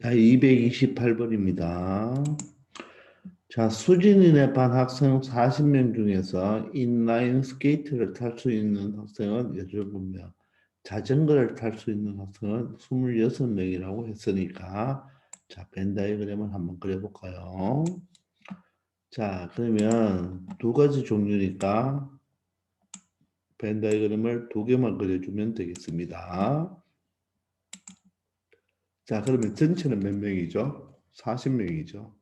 자, 228번입니다. 자, 수진이네 반 학생 40명 중에서 인라인 스케이트를 탈 수 있는 학생은 17명, 자전거를 탈 수 있는 학생은 26명이라고 했으니까, 자, 벤 다이어그램을 한번 그려볼까요? 자, 그러면 두 가지 종류니까 벤 다이어그램을 두 개만 그려주면 되겠습니다. 자, 그러면 전체는 몇 명이죠? 40명이죠.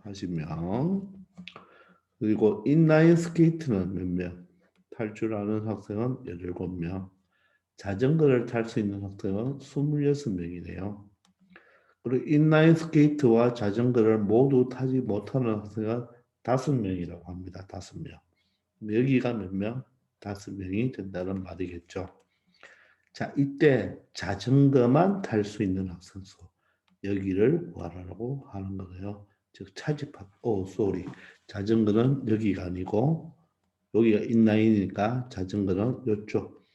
40명. 그리고 인라인 스케이트는 몇 명? 탈 줄 아는 학생은 17명. 자전거를 탈 수 있는 학생은 26명이네요. 그리고 인라인 스케이트와 자전거를 모두 타지 못하는 학생은 5명이라고 합니다. 5명. 여기가 몇 명? 5명이 된다는 말이겠죠. 자, 이때 자전거만 탈 수 있는 학생 수. 여기를 구하라고 하는 거예요. 즉 차집합. 쏘리. 자전거는 여기가 아니고 여기가 인라인이니까 자전거는 이쪽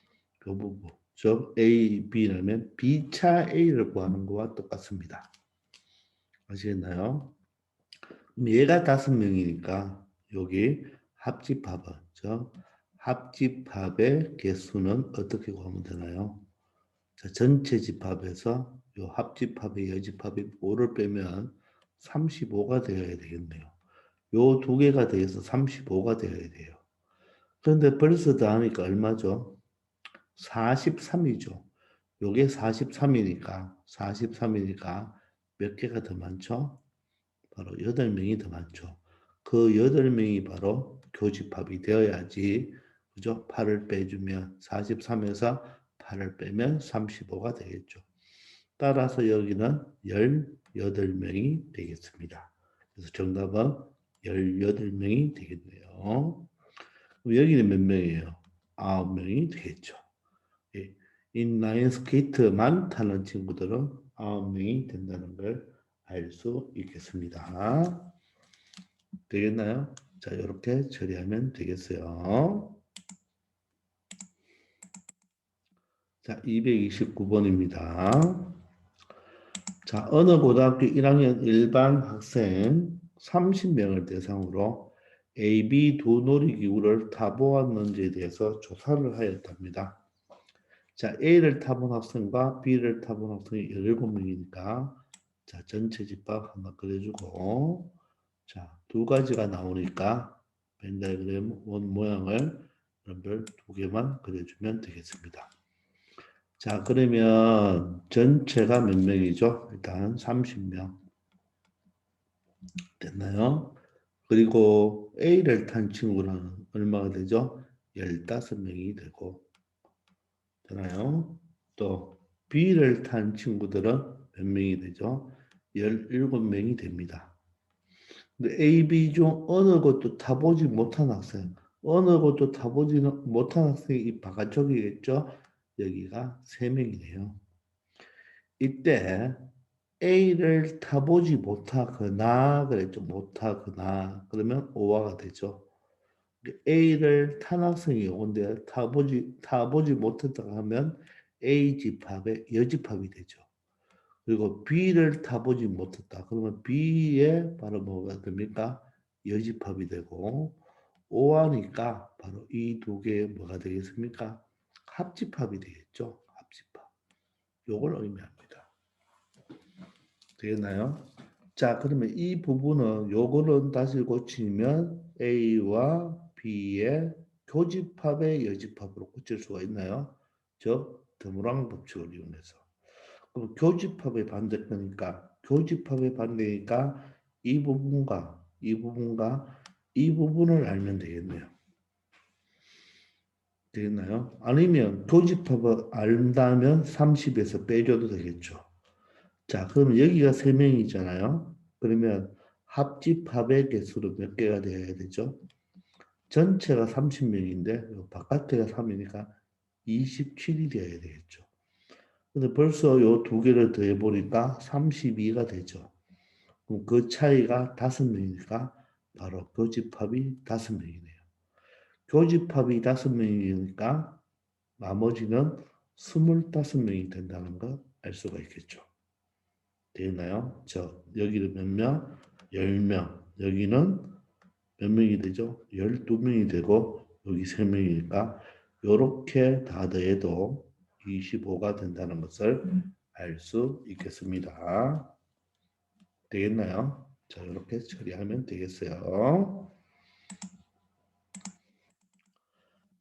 요 부분. 즉 A, B라면 B차 A를 구하는 거와 똑같습니다. 아시겠나요? 얘가 5명이니까 여기 합집합은 즉 합집합의 개수는 어떻게 구하면 되나요? 자, 전체 집합에서 요 합집합의 여집합이 5를 빼면 35가 되어야 되겠네요. 요 두 개가 더해서 35가 되어야 돼요. 그런데 벌써 더하니까 얼마죠? 43이죠. 요게 43이니까 몇 개가 더 많죠? 바로 8명이 더 많죠. 그 8명이 바로 교집합이 되어야지, 그죠? 8을 빼주면 43에서 8을 빼면 35가 되겠죠. 따라서 여기는 18명이 되겠습니다. 그래서 정답은 18명이 되겠네요. 여기는 몇 명이에요? 9명이 되겠죠. 예. 인라인 스케이트만 타는 친구들은 9명이 된다는 걸 알 수 있겠습니다. 되겠나요? 자, 이렇게 처리하면 되겠어요. 자, 229번입니다. 자, 어느 고등학교 1학년 일반 학생 30명을 대상으로 A, B 두 놀이기구를 타보았는지에 대해서 조사를 하였답니다. 자, A를 타본 학생과 B를 타본 학생이 17명이니까 자, 전체 집합 한번 그려주고 자, 두 가지가 나오니까 벤 다이어그램 원 모양을 여러분들 두 개만 그려주면 되겠습니다. 자, 그러면 전체가 몇 명이죠? 일단 30명 됐나요? 그리고 A를 탄 친구는 얼마가 되죠? 15명이 되고 되나요? 또 B를 탄 친구들은 몇 명이 되죠? 17명이 됩니다. 근데 A, B 중 어느 것도 타보지 못한 학생, 어느 것도 타보지 못한 학생이 이 바깥쪽이겠죠? 여기가 3명이네요. 이때 A를 타보지 못하거나 그랬죠. 못하거나 그러면 오화가 되죠. A를 탄 학생이 오는데 타보지 못했다고 하면 A 집합의 여집합이 되죠. 그리고 B를 타보지 못했다. 그러면 B에 바로 뭐가 됩니까? 여집합이 되고 오하니까 바로 이 두 개의 뭐가 되겠습니까? 합집합이 되겠죠. 합집합. 요걸 의미합니다. 되겠나요? 자, 그러면 이 부분은 요거는 다시 고치면 A와 B의 교집합의 여집합으로 고칠 수가 있나요? 즉 드모랑 법칙을 이용해서. 그럼 교집합의 반대니까 교집합의 반대니까 이 부분과 이 부분과 이 부분을 알면 되겠네요. 되겠나요? 아니면 교집합을 안다면 30에서 빼줘도 되겠죠. 자, 그럼 여기가 3명이잖아요. 그러면 합집합의 개수로 몇 개가 되어야 되죠? 전체가 30명인데 바깥에가 3이니까 27이 되어야 되겠죠. 근데 벌써 요 두 개를 더해 보니까 32가 되죠. 그럼 그 차이가 5명이니까 바로 교집합이 5명이네요. 교집합이 5명이니까 나머지는 25명이 된다는 걸 알 수가 있겠죠. 되나요? 여기는 몇 명? 10명. 여기는 몇 명이 되죠? 12명이 되고 여기 3명이니까 이렇게 다 더해도 25가 된다는 것을 알 수 있겠습니다. 되겠나요? 자, 이렇게 처리하면 되겠어요.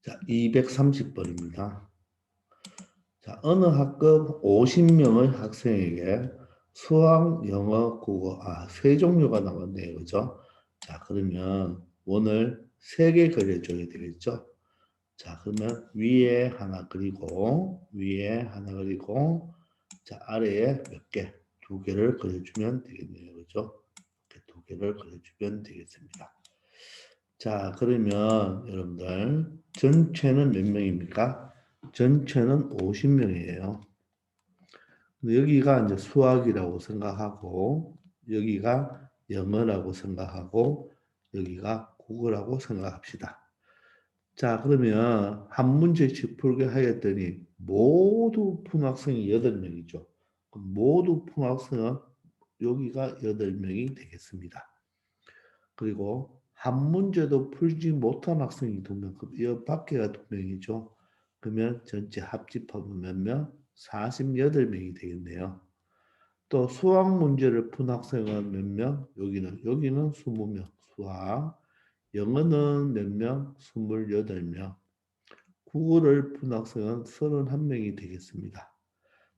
자, 230번입니다. 자, 어느 학급 50명의 학생에게 수학, 영어, 국어, 세 종류가 나왔네요. 그죠? 자, 그러면 오늘 3개 그려줘야 되겠죠? 자, 그러면 위에 하나 그리고, 자, 아래에 몇 개? 2개를 그려주면 되겠네요. 그죠? 이렇게 2개를 그려주면 되겠습니다. 자, 그러면 여러분들, 전체는 몇 명입니까? 전체는 50명이에요. 여기가 이제 수학이라고 생각하고, 여기가 영어라고 생각하고, 여기가 국어라고 생각합시다. 자, 그러면 한 문제씩 풀게 하였더니 모두 푼 학생이 8명이죠. 모두 푼 학생은 여기가 8명이 되겠습니다. 그리고 한 문제도 풀지 못한 학생이 2명, 이 밖에가 2명이죠. 그러면 전체 합집합은 몇 명? 48명이 되겠네요. 또 수학 문제를 푼 학생은 몇 명? 여기는 20명 수학. 영어는 몇 명? 28명. 국어를 푼 학생은 31명이 되겠습니다.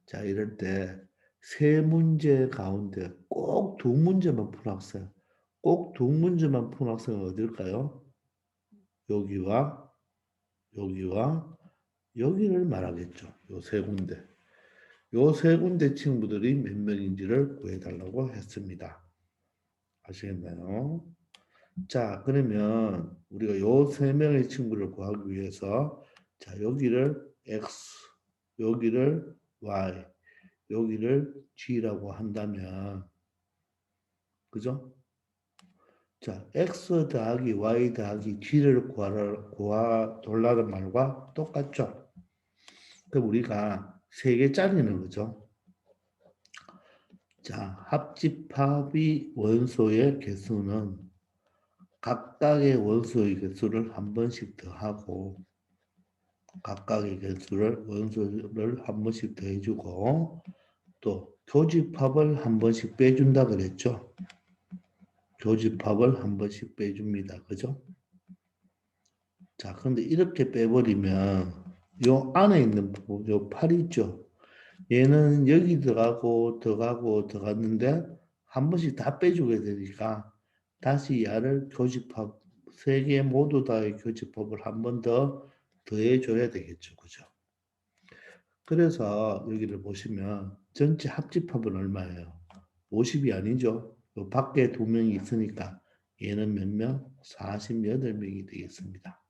자, 이럴 때 세 문제 가운데 꼭 2문제만 푼 학생, 꼭 2문제만 푼 학생은 어딜까요? 여기와 여기와 여기를 말하겠죠. 요 세 군데. 요 세 군데 친구들이 몇 명인지를 구해달라고 했습니다. 아시겠나요? 자, 그러면 우리가 요 세 명의 친구를 구하기 위해서 자, 여기를 x, 여기를 y, 여기를 g라고 한다면 그죠? 자, x 더하기 y 더하기 g를 구하달라는 말과 똑같죠? 그럼 우리가 세 개짜리는 거죠? 자, 합집합이 원소의 개수는 각각의 원소의 개수를 한 번씩 더하고 각각의 개수를 원소를 한 번씩 더해주고 또 교집합을 한 번씩 빼준다 그랬죠. 교집합을 한 번씩 빼줍니다. 그죠? 자, 그런데 이렇게 빼버리면 요 안에 있는 부분, 요 8이 있죠. 얘는 여기 들어갔는데 한 번씩 다 빼주게 되니까 다시 얘를 교집합, 세 개 모두 다의 교집합을 한 번 더 더해줘야 되겠죠. 그죠? 그래서 여기를 보시면 전체 합집합은 얼마예요? 50이 아니죠. 요 밖에 2명이 있으니까 얘는 몇 명? 48명이 되겠습니다.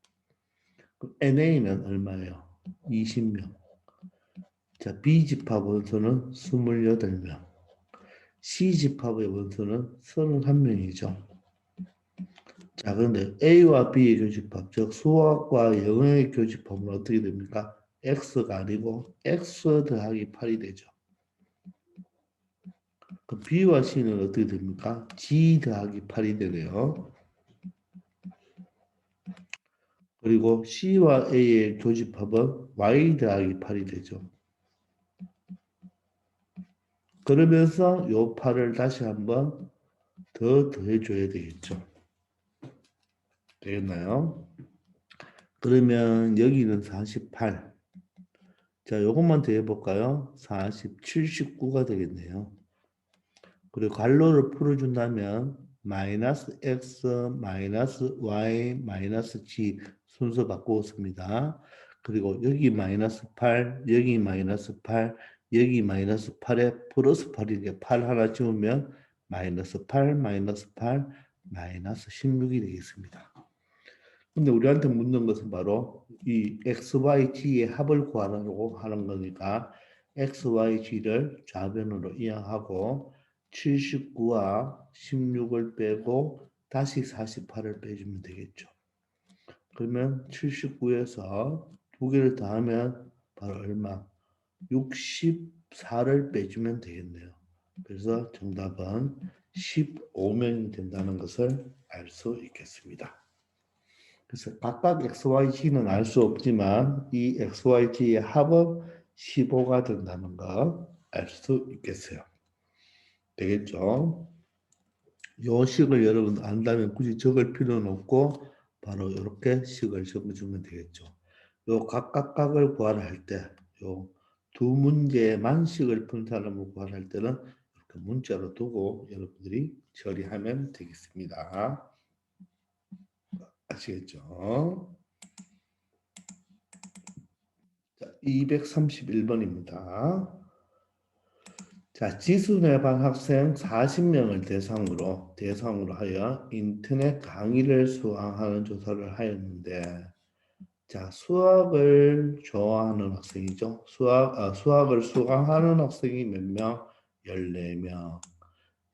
그럼 NA는 얼마예요? 20명. 자, B집합 원소는 28명. C집합의 원소는 31명이죠. 자, 그런데 A와 B의 교집합, 즉 수학과 영어의 교집합은 어떻게 됩니까? X가 아니고 X 더하기 8이 되죠. 그 B와 C는 어떻게 됩니까? G 더하기 8이 되네요. 그리고 C와 A의 교집합은 Y 더하기 8이 되죠. 그러면서 요 8을 다시 한번 더 더해줘야 되겠죠. 되겠나요? 그러면 여기는 48. 자, 요것만 더해볼까요? 40, 79가 되겠네요. 그리고 괄호를 풀어준다면 마이너스 x, 마이너스 y, 마이너스 g 순서 바꾸었습니다. 그리고 여기 마이너스 8, 여기 마이너스 8, 여기 마이너스 8에 플러스 8이니까 8 하나 지우면 마이너스 8, 마이너스 8, 마이너스 16이 되겠습니다. 근데 우리한테 묻는 것은 바로 이 x, y, g의 합을 구하라고 하는 거니까 x, y, g를 좌변으로 이항하고 79와 16을 빼고 다시 48을 빼주면 되겠죠. 그러면 79에서 두 개를 더하면 바로 얼마? 64를 빼주면 되겠네요. 그래서 정답은 15명이 된다는 것을 알 수 있겠습니다. 그래서 각각 XYG는 알 수 없지만 이 XYG의 합은 15가 된다는 거 알 수 있겠어요. 되겠죠? 요 식을 여러분 안다면 굳이 적을 필요는 없고 바로 이렇게 식을 적어주면 되겠죠. 요 각각각을 구하할 때, 요 두 문제만 식을 푼 사람을 구할 때는 이렇게 문자로 두고 여러분들이 처리하면 되겠습니다. 아시겠죠? 자, 231번입니다. 자, 지수내반 학생 40명을 대상으로 하여 인터넷 강의를 수강하는 조사를 하였는데, 자, 수학을 좋아하는 학생이죠. 수학을 수강하는 학생이 몇 명? 14명.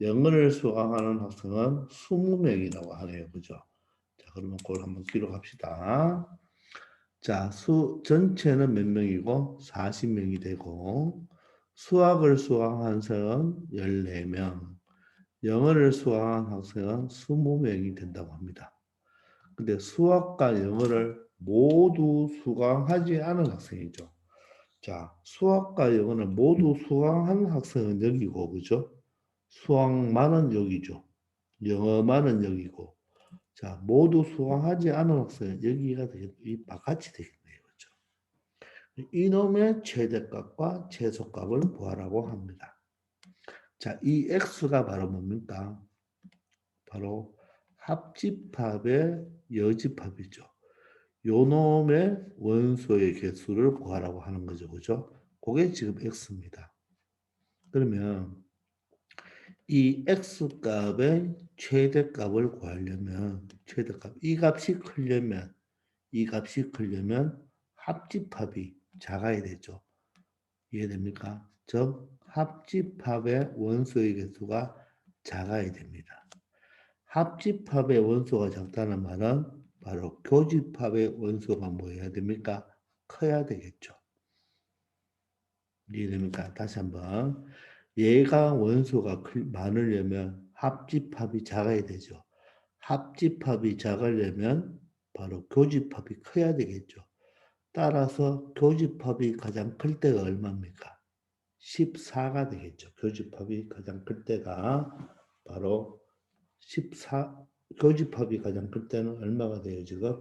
영어를 수강하는 학생은 20명이라고 하네요. 그죠? 자, 그러면 그걸 한번 기록합시다. 자, 전체는 몇 명이고 40명이 되고 수학을 수강한 학생은 14명, 영어를 수강한 학생은 20명이 된다고 합니다. 근데 수학과 영어를 모두 수강하지 않은 학생이죠. 자, 수학과 영어를 모두 수강한 학생은 여기고, 그죠? 수학만은 여기죠. 영어만은 여기고. 자, 모두 수강하지 않은 학생은 여기가 되겠, 이 바깥이 되겠네요. 그죠? 이놈의 최대값과 최소값을 구하라고 합니다. 자, 이 x가 바로 뭡니까? 바로 합집합의 여집합이죠. 요놈의 원소의 개수를 구하라고 하는 거죠. 그죠? 그게 지금 x입니다. 그러면 이 x값의 최대값을 구하려면 최대값 이 값이 크려면 합집합이 작아야 되죠. 이해됩니까? 즉 합집합의 원소의 개수가 작아야 됩니다. 합집합의 원소가 작다는 말은 바로 교집합의 원소가 뭐 해야 됩니까? 커야 되겠죠. 이해됩니까? 다시 한번. 얘가 원소가 많으려면 합집합이 작아야 되죠. 합집합이 작으려면 바로 교집합이 커야 되겠죠. 따라서 교집합이 가장 클 때가 얼마입니까? 14가 되겠죠. 교집합이 가장 클 때가 바로 14, 교집합이 가장 클 때는 얼마가 돼요, 지금?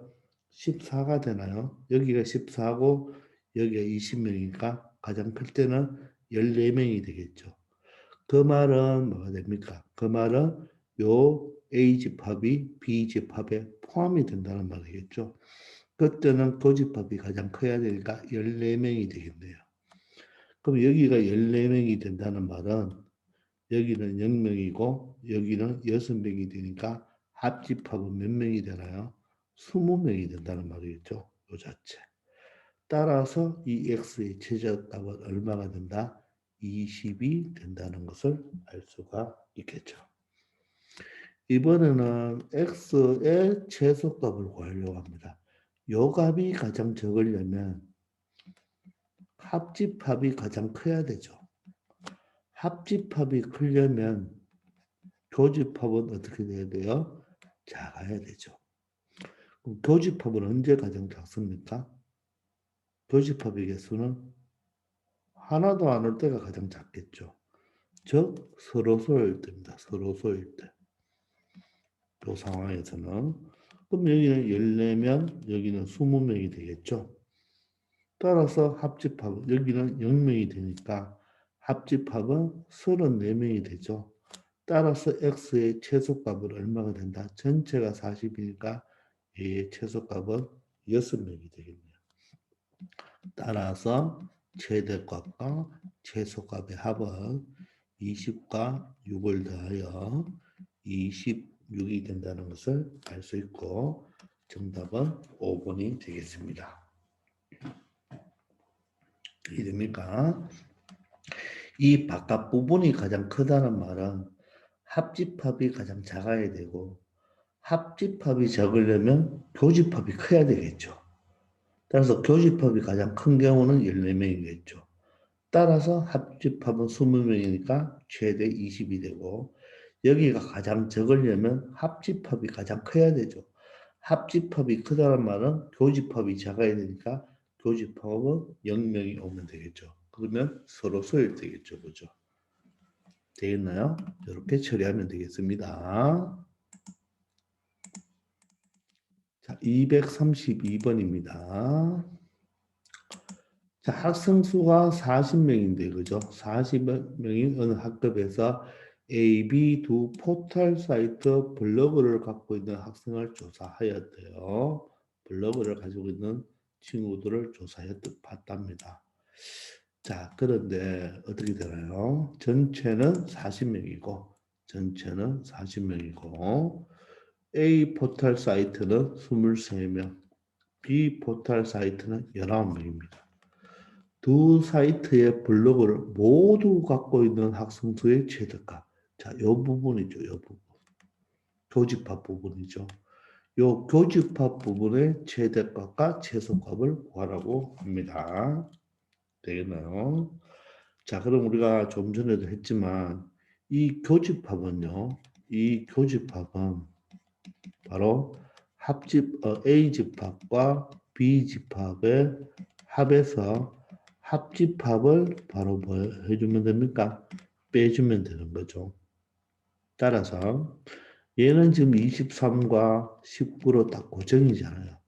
14가 되나요? 여기가 14고, 여기가 20명이니까 가장 클 때는 14명이 되겠죠. 그 말은 뭐가 됩니까? 그 말은 요 A집합이 B집합에 포함이 된다는 말이겠죠. 그때는 교집합이 가장 커야 되니까 14명이 되겠네요. 그럼 여기가 14명이 된다는 말은 여기는 0명이고 여기는 6명이 되니까 합집합은 몇 명이 되나요? 20명이 된다는 말이겠죠. 요 자체. 따라서 이 x의 최저값은 얼마가 된다? 20이 된다는 것을 알 수가 있겠죠. 이번에는 x의 최소값을 구하려고 합니다. 요 값이 가장 적으려면 합집합이 가장 커야 되죠. 합집합이 크려면 교집합은 어떻게 돼야 돼요? 작아야 되죠. 그럼 교집합은 언제 가장 작습니까? 교집합의 개수는 하나도 안 올 때가 가장 작겠죠. 즉 서로 소일 때입니다. 서로 소일 때. 이 상황에서는 그럼 여기는 14명, 여기는 20명이 되겠죠. 따라서 합집합은 여기는 0명이 되니까 합집합은 34명이 되죠. 따라서 x의 최소값은 얼마가 된다? 전체가 40이니까 얘의 최소값은 6명이 되겠네요. 따라서 최대값과 최소값의 합은 20과 6을 더하여 26이 된다는 것을 알 수 있고 정답은 5번이 되겠습니다. 이해됩니까? 이 바깥 부분이 가장 크다는 말은 합집합이 가장 작아야 되고 합집합이 적으려면 교집합이 커야 되겠죠. 따라서 교집합이 가장 큰 경우는 14명이겠죠. 따라서 합집합은 20명이니까 최대 20이 되고 여기가 가장 적으려면 합집합이 가장 커야 되죠. 합집합이 크다는 말은 교집합이 작아야 되니까 교집합은 0명이 오면 되겠죠. 그러면 서로 소외되겠죠. 그죠? 되겠나요? 이렇게 처리하면 되겠습니다. 자, 232번입니다. 자, 학생 수가 40명인데, 그죠? 40명이 어느 학급에서 A, B 두 포털 사이트 블로그를 갖고 있는 학생을 조사하였대요. 블로그를 가지고 있는 친구들을 조사했답니다. 자, 그런데 어떻게 되나요? 전체는 40명이고, 전체는 40명이고, A 포털 사이트는 23명, B 포털 사이트는 19명입니다. 두 사이트의 블로그를 모두 갖고 있는 학생 수의 최대값. 자, 이 부분이죠, 이 부분. 교집합 부분이죠. 이 교집합 부분의 최대값과 최소값을 구하라고 합니다. 되겠나요? 자, 그럼 우리가 좀 전에도 했지만 이 교집합은요. 이 교집합은 바로 A 집합과 B 집합의 합에서 합집합을 바로 뭐 해주면 됩니까? 빼주면 되는 거죠. 따라서 얘는 지금 23과 19로 딱 고정이잖아요.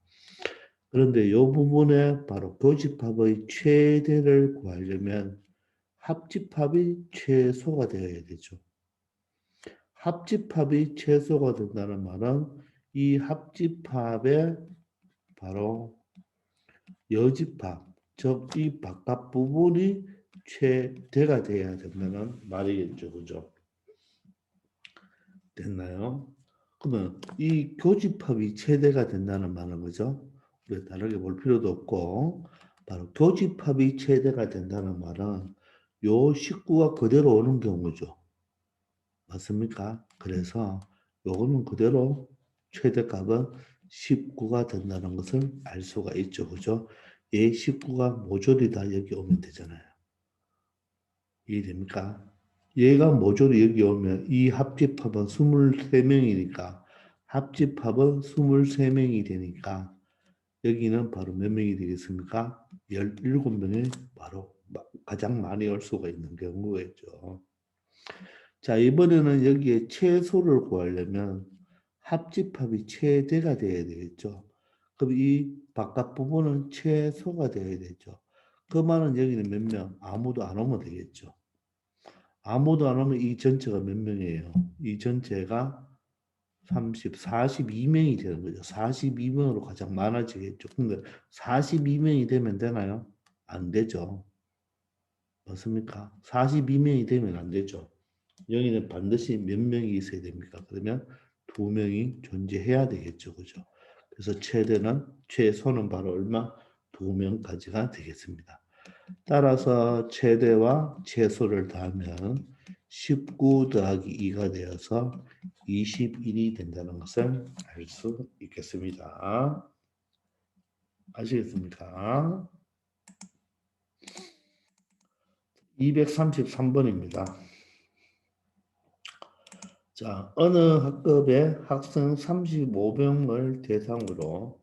그런데 이 부분에 바로 교집합의 최대를 구하려면 합집합이 최소가 되어야 되죠. 합집합이 최소가 된다는 말은 이 합집합의 바로 여집합, 즉 이 바깥 부분이 최대가 돼야 된다는 말이겠죠. 그죠? 됐나요? 그러면 이 교집합이 최대가 된다는 말은 뭐죠? 우리가 다르게 볼 필요도 없고 바로 교집합이 최대가 된다는 말은 요 식구가 그대로 오는 경우죠. 맞습니까? 그래서 요거는 그대로 최대값은 19가 된다는 것을 알 수가 있죠. 그죠? 얘 19가 모조리 다 여기 오면 되잖아요. 이해됩니까? 얘가 모조리 여기 오면 이 합집합은 23명이니까 합집합은 23명이 되니까 여기는 바로 몇 명이 되겠습니까? 17명이 바로 가장 많이 올 수가 있는 경우겠죠. 자, 이번에는 여기에 최소를 구하려면 합집합이 최대가 돼야 되겠죠. 그럼 이 바깥 부분은 최소가 돼야 되죠. 그 말은 여기는 몇 명? 아무도 안 오면 되겠죠. 아무도 안 오면 이 전체가 몇 명이에요? 이 전체가 30, 42명이 되는 거죠. 42명으로 가장 많아지겠죠. 근데 42명이 되면 되나요? 안 되죠. 맞습니까? 42명이 되면 안 되죠. 여기는 반드시 몇 명이 있어야 됩니까? 그러면 2명이 존재해야 되겠죠. 그죠? 그래서 최소는 바로 얼마? 2명까지가 되겠습니다. 따라서 최대와 최소를 더하면 19 더하기 2가 되어서 21이 된다는 것을 알 수 있겠습니다. 아시겠습니까? 233번입니다. 자, 어느 학급의 학생 35명을 대상으로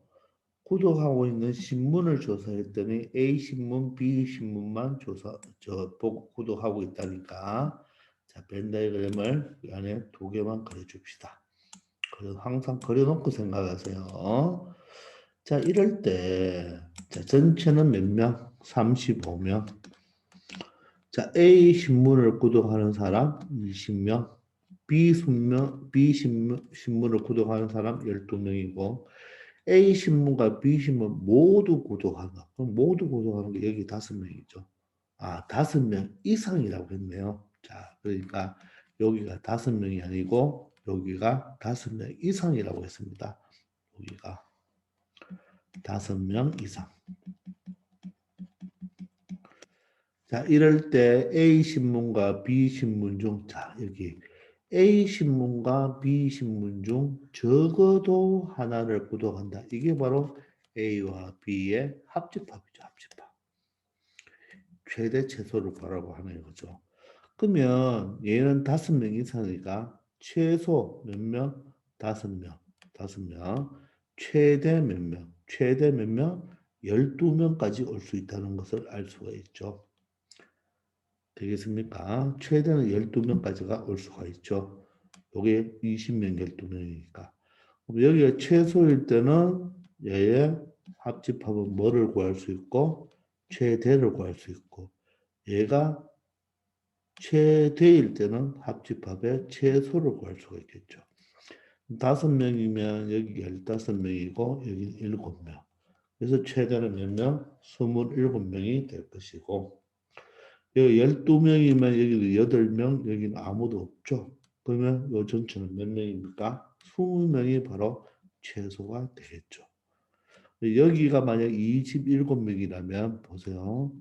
구독하고 있는 신문을 조사했더니 A 신문, B 신문만 보고 구독하고 있다니까. 자, 벤 다이그램을 이 안에 2개만 그려줍시다. 그래서 항상 그려놓고 생각하세요. 자, 이럴 때, 자, 전체는 몇 명? 35명. 자, A 신문을 구독하는 사람 20명, 신문을 구독하는 사람 12명이고, A 신문과 B 신문 모두 구독한다. 그럼 모두 구독하는 게 여기 5명이죠. 아, 5명 이상이라고 했네요. 자, 그러니까 여기가 5명이 아니고 여기가 5명 이상이라고 했습니다. 여기가 5명 이상. 자, 이럴 때 A 신문과 B 신문 중, 자, 여기 A 신문과 B 신문 중 적어도 하나를 구독한다. 이게 바로 A와 B의 합집합이죠, 합집합. 최대 최소를 구하라고 하는 거죠. 그러면 얘는 5명 이상이니까 최소 몇 명? 5명. 5명. 최대 몇 명? 최대 몇 명? 12명까지 올 수 있다는 것을 알 수가 있죠. 되겠습니까? 최대는 12명까지가 올 수가 있죠. 요게 20명 12명이니까. 여기가 최소일 때는 얘의 합집합은 뭐를 구할 수 있고 최대를 구할 수 있고 얘가 최대일 때는 합집합의 최소를 구할 수가 있겠죠. 5명이면 여기 15명이고 여기 7명. 그래서 최대는 몇 명? 27명이 될 것이고 여기 12명이면 여기도 8명, 여기는 아무도 없죠. 그러면 이 전체는 몇 명입니까? 20명이 바로 최소가 되겠죠. 여기가 만약 27명이라면 보세요.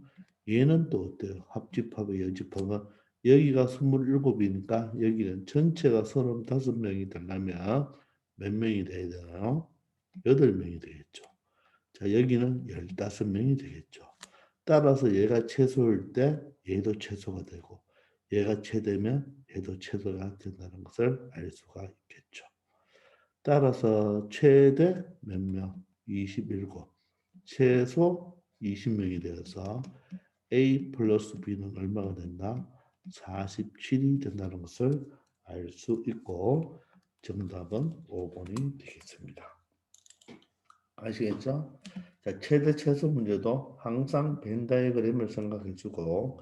얘는 또 어때요? 합집합의 여집합은 여기가 27이니까 여기는 전체가 35명이 되려면 몇 명이 돼야 되나요? 8명이 되겠죠. 자, 여기는 15명이 되겠죠. 따라서 얘가 최소일 때 얘도 최소가 되고 얘가 최대면 얘도 최소가 된다는 것을 알 수가 있겠죠. 따라서 최대 몇 명? 27. 최소 20명이 되어서 A 플러스 B는 얼마가 된다? 47이 된다는 것을 알 수 있고 정답은 5번이 되겠습니다. 아시겠죠? 자, 최대 최소 문제도 항상 벤 다이어그램을 생각해주고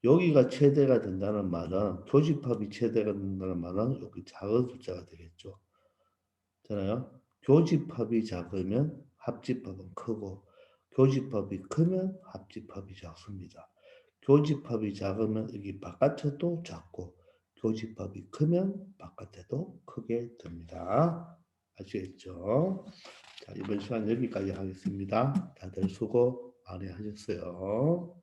여기가 최대가 된다는 말은 교집합이 최대가 된다는 말은 여기 작은 숫자가 되겠죠. 잖아요. 교집합이 작으면 합집합은 크고 교집합이 크면 합집합이 작습니다. 교집합이 작으면 여기 바깥에도 작고 교집합이 크면 바깥에도 크게 됩니다. 아시겠죠? 자, 이번 시간 여기까지 하겠습니다. 다들 수고 많이 하셨어요.